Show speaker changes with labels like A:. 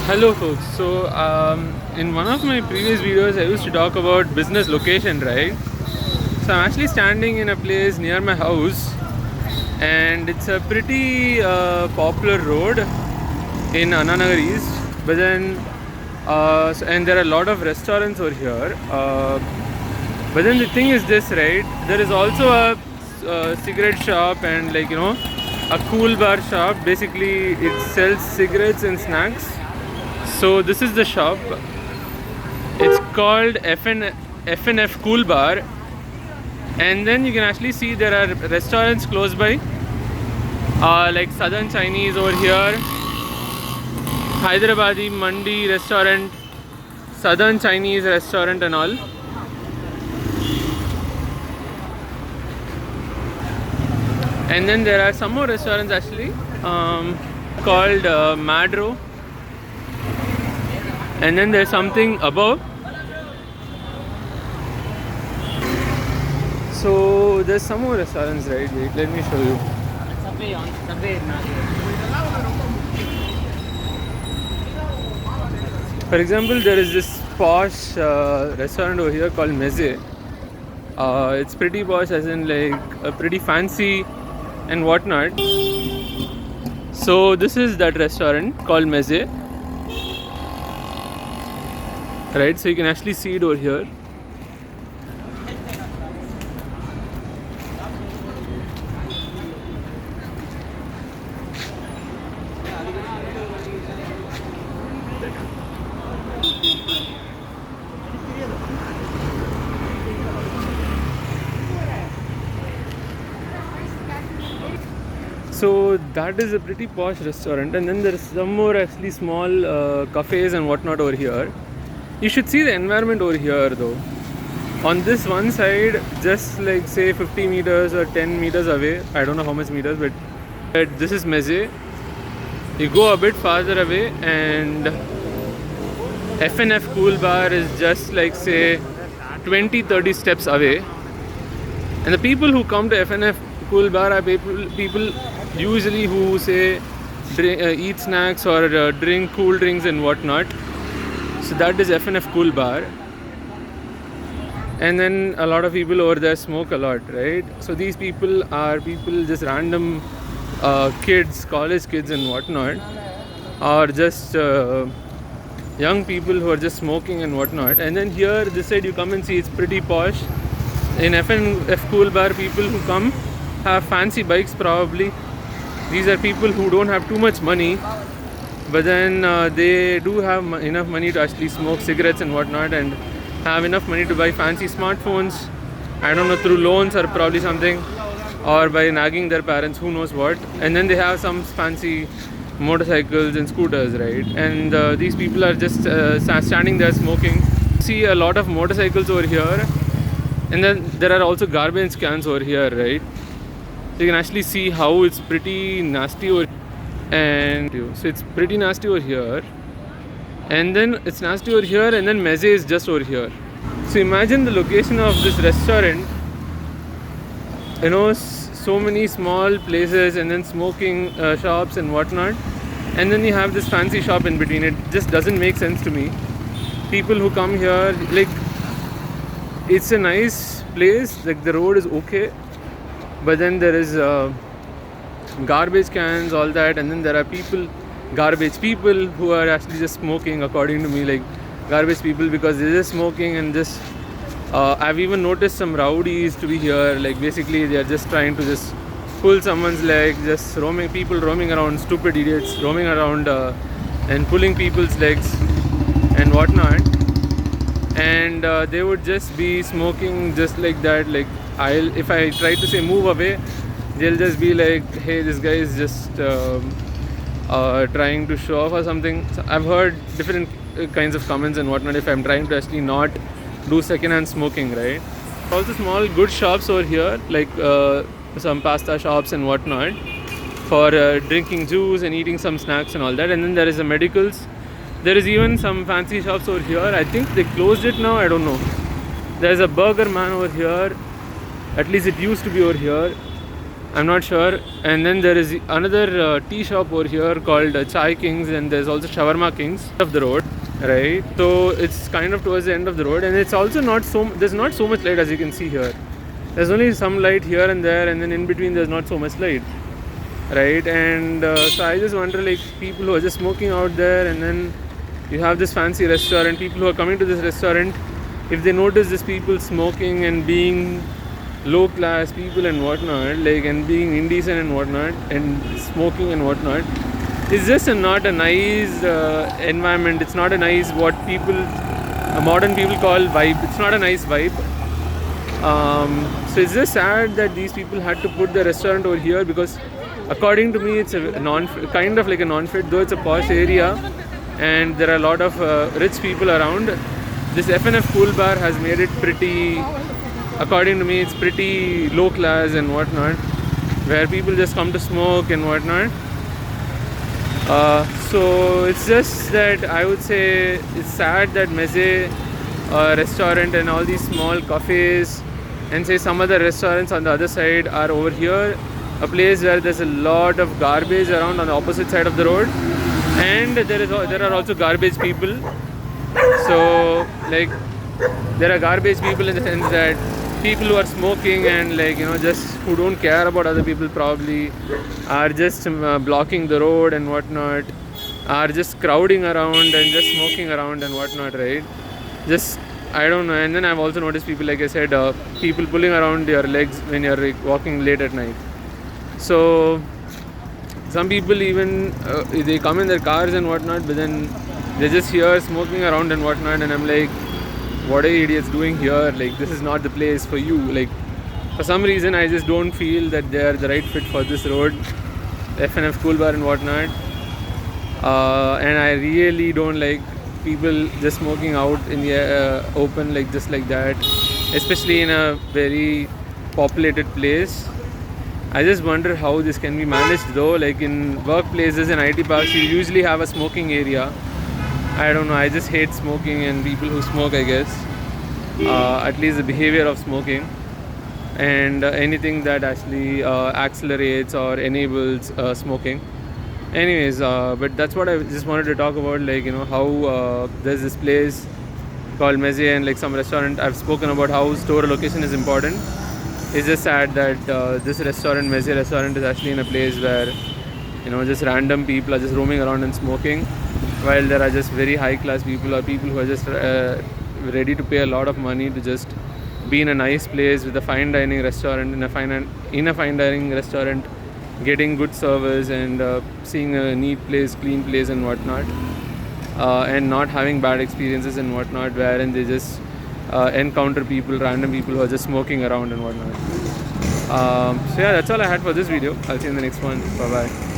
A: Hello folks. In one of my previous videos I used to talk about business location, right? So I'm actually standing in a place near my house, and it's a pretty popular road in Annanagar East. But then and there are a lot of restaurants over here. But then the thing is this, right? There is also a cigarette shop and a cool bar shop. Basically it sells cigarettes and snacks. So this is the shop. It's called FNF Cool Bar, and then you can actually see there are restaurants close by, like Southern Chinese over here, Hyderabadi Mandi restaurant, Southern Chinese restaurant and all. And then there are some more restaurants actually called Madro. And then there's something above. So there's some more restaurants, right? Wait, let me show you. For example, there is this posh restaurant over here called Meze. It's pretty posh, as in like pretty fancy and whatnot. So this is that restaurant called Meze. Right, so you can actually see it over here. So that is a pretty posh restaurant, and then there's some more actually small cafes and whatnot over here. You should see the environment over here though. On this one side, just like say 50 meters or 10 meters away, I don't know how much meters, but this is Meze. You go a bit farther away and FNF Cool Bar is just like say 20-30 steps away. And the people who come to FNF Cool Bar are people usually who say eat snacks or drink cool drinks and whatnot. So that is FNF Cool Bar. And then a lot of people over there smoke a lot, right? So these people are just random kids, college kids and whatnot, or just young people who are just smoking and whatnot. And then here, this side you come and see it's pretty posh. In FNF Cool Bar, people who come have fancy bikes probably. These are people who don't have too much money, but then they do have enough money to actually smoke cigarettes and whatnot, and have enough money to buy fancy smartphones, I don't know, through loans or probably something, or by nagging their parents, who knows what. And then they have some fancy motorcycles and scooters, right? And these people are just standing there smoking. See a lot of motorcycles over here, and then there are also garbage cans over here, right? So you can actually see how it's pretty nasty over here. And so it's pretty nasty over here, and then it's nasty over here, and then Meze is just over here. So imagine the location of this restaurant, so many small places, and then smoking shops and whatnot, and then you have this fancy shop in between. It just doesn't make sense to me. People who come here, like, it's a nice place, like the road is okay, but then there is garbage cans, all that, and then there are garbage people who are actually just smoking, according to me, like garbage people, because they're just smoking. And just I've even noticed some rowdies to be here, like basically they are just trying to just pull someone's leg, just roaming around, stupid idiots roaming around and pulling people's legs and whatnot. And they would just be smoking just like that. Like if I try to say move away, they'll just be like, hey, this guy is just trying to show off or something. So I've heard different kinds of comments and whatnot if I'm trying to actually not do second-hand smoking, right? Also small good shops over here, like some pasta shops and whatnot, for drinking juice and eating some snacks and all that. And then there is a medicals. There is even some fancy shops over here. I think they closed it now, I don't know. There's a burger man over here. At least it used to be over here. I'm not sure. And then there is another tea shop over here called Chai Kings, and there's also Shawarma Kings of the road, right? So it's kind of towards the end of the road, and it's also not so. There's not so much light as you can see here. There's only some light here and there, and then in between there's not so much light, right? And so I just wonder, like, people who are just smoking out there, and then you have this fancy restaurant. People who are coming to this restaurant, if they notice these people smoking and being low class people and whatnot, like, and being indecent and whatnot, and smoking and whatnot, it's just not a nice environment. It's not a nice, what people, modern people call vibe. It's not a nice vibe. So it's just sad that these people had to put the restaurant over here, because according to me it's a kind of like a non-fit, though it's a posh area and there are a lot of rich people around. This F&F Cool Bar has made it pretty, according to me, it's pretty low class and whatnot, where people just come to smoke and whatnot. So it's just that I would say it's sad that Meze restaurant and all these small cafes and say some other restaurants on the other side are over here, a place where there's a lot of garbage around on the opposite side of the road, and there are also garbage people. So, like, there are garbage people in the sense that people who are smoking and, like, just who don't care about other people, probably are just blocking the road and whatnot, are just crowding around and just smoking around and whatnot, right? Just, I don't know. And then I've also noticed people, like I said, people pulling around your legs when you're, like, walking late at night. So some people even they come in their cars and whatnot, but then they're just here smoking around and whatnot, and I'm like, what are you idiots doing here? Like, this is not the place for you. Like, for some reason I just don't feel that they're the right fit for this road, F&F Cool Bar and whatnot. And I really don't like people just smoking out in the open, like, just like that, especially in a very populated place. I just wonder how this can be managed, though. Like, in workplaces and IT parks, you usually have a smoking area. I don't know, I just hate smoking and people who smoke, I guess. At least the behavior of smoking, and anything that actually accelerates or enables smoking. Anyways, but that's what I just wanted to talk about, like, how there's this place called Meze and, like, some restaurant. I've spoken about how store location is important. It's just sad that this restaurant, Meze restaurant, is actually in a place where, just random people are just roaming around and smoking, while there are just very high class people or people who are just ready to pay a lot of money to just be in a nice place with a fine dining restaurant, in a fine dining restaurant, getting good service and seeing a neat place, clean place and whatnot, and not having bad experiences and whatnot, wherein they just encounter random people who are just smoking around and whatnot. So yeah, that's all I had for this video. I'll see you in the next one. Bye bye.